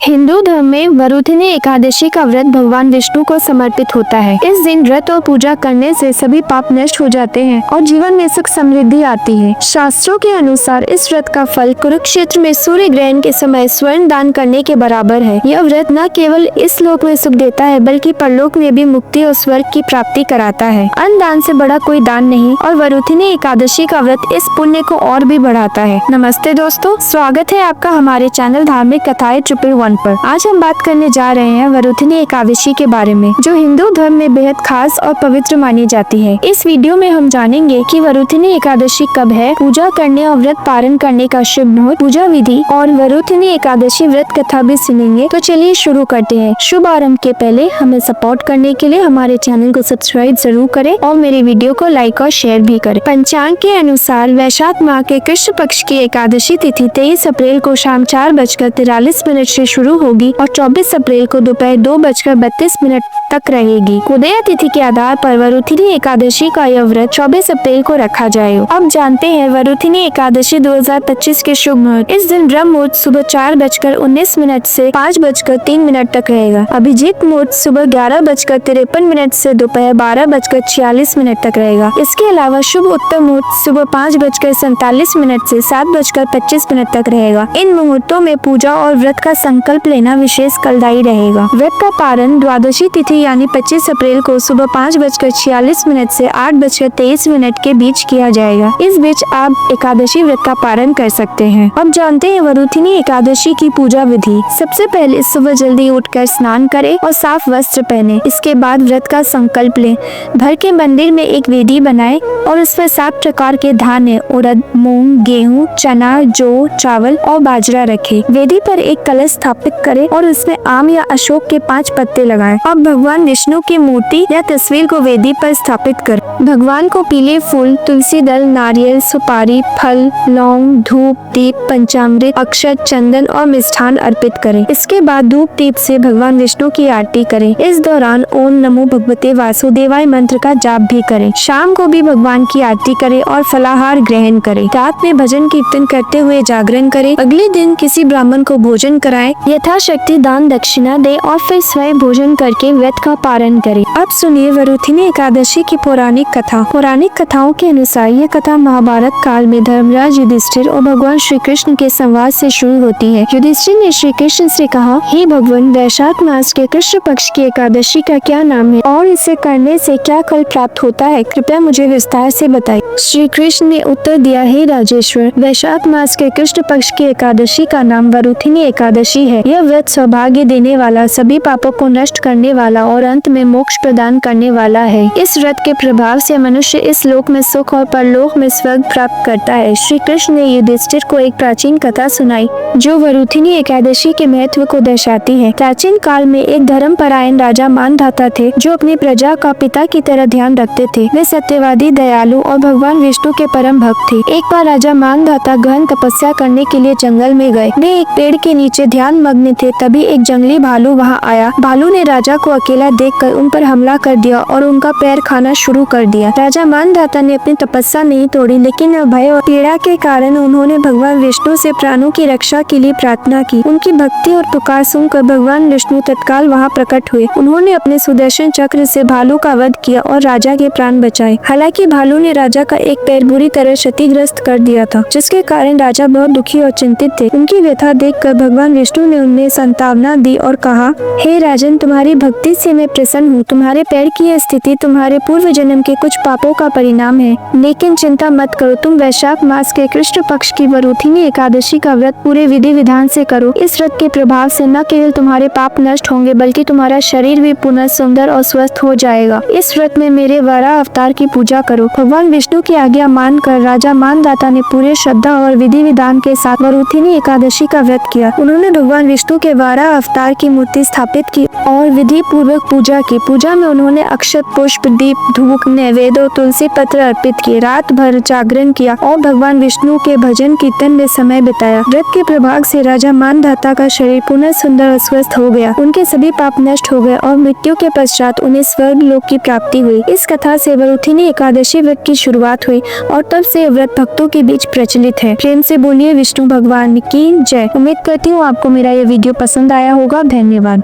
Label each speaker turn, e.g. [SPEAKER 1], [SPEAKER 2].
[SPEAKER 1] हिंदू धर्म में वरुथिनी एकादशी का व्रत भगवान विष्णु को समर्पित होता है। इस दिन व्रत और पूजा करने से सभी पाप नष्ट हो जाते हैं और जीवन में सुख समृद्धि आती है। शास्त्रों के अनुसार इस व्रत का फल कुरुक्षेत्र में सूर्य ग्रहण के समय स्वर्ण दान करने के बराबर है। यह व्रत न केवल इस लोक में सुख देता है बल्कि परलोक में भी मुक्ति और स्वर्ग की प्राप्ति कराता है। अन्न दान से बड़ा कोई दान नहीं और वरुथिनी एकादशी का व्रत इस पुण्य को और भी बढ़ाता है। नमस्ते दोस्तों, स्वागत है आपका हमारे चैनल धार्मिक कथाएं 111 पर। आज हम बात करने जा रहे हैं वरुथिनी एकादशी के बारे में, जो हिंदू धर्म में बेहद खास और पवित्र मानी जाती है। इस वीडियो में हम जानेंगे कि वरुथिनी एकादशी कब है, पूजा करने और व्रत पारण करने का शुभ मुहूर्त, पूजा विधि और वरुथिनी एकादशी व्रत कथा भी सुनेंगे। तो चलिए शुरू करते हैं। शुभ आरंभ के पहले हमें सपोर्ट करने के लिए हमारे चैनल को सब्सक्राइब जरूर करें और मेरे वीडियो को लाइक और शेयर भी करें। पंचांग के अनुसार वैशाख माह के कृष्ण पक्ष की एकादशी तिथि 23 अप्रैल को शाम 4:43 से शुरू होगी और 24 अप्रैल को दोपहर 2:32 तक रहेगी। उदय तिथि के आधार पर वरुथिनी एकादशी का यह व्रत 24 अप्रैल को रखा जाएगा। अब जानते हैं वरुथिनी एकादशी 2025 के शुभ मुहूर्त। इस दिन ब्रह्म मुहूर्त सुबह 4:19 से 5:03 तक रहेगा। अभिजीत मुहूर्त सुबह 11:53 से दोपहर 12:46 तक रहेगा। इसके अलावा शुभ उत्तम मुहूर्त सुबह 5:47 से 7:25 तक रहेगा। इन मुहूर्तों में पूजा और व्रत का संकल्प लेना विशेष फलदायी रहेगा। व्रत का पारण द्वादशी तिथि यानी 25 अप्रैल को सुबह 5:46 से 8:23 के बीच किया जाएगा। इस बीच आप एकादशी व्रत का पारण कर सकते हैं। अब जानते हैं वरुथिनी एकादशी की पूजा विधि। सबसे पहले सुबह जल्दी उठकर स्नान करें और साफ वस्त्र पहने। इसके बाद व्रत का संकल्प लें। घर के मंदिर में एक वेदी बनाएं और उस पर 7 प्रकार के धान्य उड़द, मूंग, गेहूँ, चना, जौ, चावल और बाजरा रखें। वेदी पर एक कलश स्थापित करें और उसमें आम या अशोक के 5 पत्ते लगाएं। अब भगवान विष्णु की मूर्ति या तस्वीर को वेदी पर स्थापित करें। भगवान को पीले फूल, तुलसी दल, नारियल, सुपारी, फल, लौंग, धूप, दीप, पंचामृत, अक्षत, चंदन और मिष्ठान अर्पित करें। इसके बाद धूप दीप से भगवान विष्णु की आरती करें। इस दौरान ओम नमो भगवते वासुदेवाय मंत्र का जाप भी करें। शाम को भी भगवान की आरती करें और फलाहार ग्रहण करें। रात में भजन कीर्तन करते हुए जागरण करें। अगले दिन किसी ब्राह्मण को भोजन कराएं, यथाशक्ति दान दक्षिणा दे और फिर स्वयं भोजन करके व्रत का पारण करें। अब सुनिए वरुथिनी एकादशी की पौराणिक कथा। पौराणिक कथाओं के अनुसार यह कथा महाभारत काल में धर्मराज युधिष्ठिर और भगवान श्री कृष्ण के संवाद से शुरू होती है। युधिष्ठिर ने श्री कृष्ण से कहा, हे भगवान, वैशाख मास के कृष्ण पक्ष की एकादशी का क्या नाम है और इसे करने से क्या फल प्राप्त होता है, कृपया मुझे विस्तार से बताइए। श्री कृष्ण ने उत्तर दिया, हे राजेश्वर, वैशाख मास के कृष्ण पक्ष की एकादशी का नाम वरुथिनी एकादशी है। यह व्रत सौभाग्य देने वाला, सभी पापों को नष्ट करने वाला और अंत में मोक्ष प्रदान करने वाला है। इस व्रत के प्रभाव से मनुष्य इस लोक में सुख और परलोक में स्वर्ग प्राप्त करता है। श्री कृष्ण ने युधिष्ठिर को एक प्राचीन कथा सुनाई जो वरुथिनी एकादशी के महत्व को दर्शाती है। प्राचीन काल में एक धर्मपरायण राजा मानधाता थे जो अपनी प्रजा का पिता की तरह ध्यान रखते थे। वे सत्यवादी, दयालु और भगवान विष्णु के परम भक्त थे। एक बार राजा मानधाता गहन तपस्या करने के लिए जंगल में गए। वे एक पेड़ के नीचे ध्यान मग्न थे। तभी एक जंगली भालू वहां आया। भालू ने राजा को अकेला देखकर उन पर हमला कर दिया और उनका पैर खाना शुरू कर दिया। राजा मानधाता ने अपनी तपस्या नहीं तोड़ी, लेकिन भय और पीड़ा के कारण उन्होंने भगवान विष्णु से प्राणों की रक्षा के लिए प्रार्थना की। उनकी भक्ति और पुकार सुनकर भगवान विष्णु तत्काल वहां प्रकट हुए। उन्होंने अपने सुदर्शन चक्र से भालू का वध किया और राजा के प्राण बचाए। हालांकि भालू ने राजा का एक पैर बुरी तरह क्षतिग्रस्त कर दिया था, जिसके कारण राजा बहुत दुखी और चिंतित थे। उनकी व्यथा देखकर भगवान विष्णु ने उन्हें सांत्वना दी और कहा, हे राजन, तुम्हारी भक्ति से मैं प्रसन्न हूँ। तुम्हारे पैर की यह स्थिति तुम्हारे पूर्व जन्म के कुछ पापों का परिणाम है, लेकिन चिंता मत करो। तुम वैशाख मास के कृष्ण पक्ष की वरुथिनी एकादशी का व्रत पूरे विधि विधान से करो। इस व्रत के प्रभाव से न केवल तुम्हारे पाप नष्ट होंगे बल्कि तुम्हारा शरीर भी पुनः सुंदर और स्वस्थ हो जाएगा। इस व्रत में मेरे वराह अवतार की पूजा करो। भगवान विष्णु की आज्ञा मानकर राजा मानधाता ने पूरे श्रद्धा और विधि विधान के साथ वरुथिनी एकादशी का व्रत किया। उन्होंने भगवान विष्णु के वराह अवतार की मूर्ति स्थापित की और विधि पूर्वक पूजा की। पूजा में उन्होंने अक्षत, पुष्प, दीप, धूप, नैवेद्य और तुलसी पत्र अर्पित किए। रात भर जागरण किया और भगवान विष्णु के भजन कीर्तन में समय बिताया। व्रत के प्रभाव से राजा मानधाता का शरीर पुनः सुंदर और स्वस्थ हो गया। उनके सभी पाप नष्ट हो गए और मृत्यु के पश्चात उन्हें स्वर्ग लोक की प्राप्ति हुई। इस कथा से वरुथिनी एकादशी व्रत की शुरुआत हुई और तब से व्रत भक्तों के बीच प्रचलित है। प्रेम से बोलिए विष्णु भगवान की जय। उम्मीद करती हूँ आपको मेरा मेरा ये वीडियो पसंद आया होगा। धन्यवाद।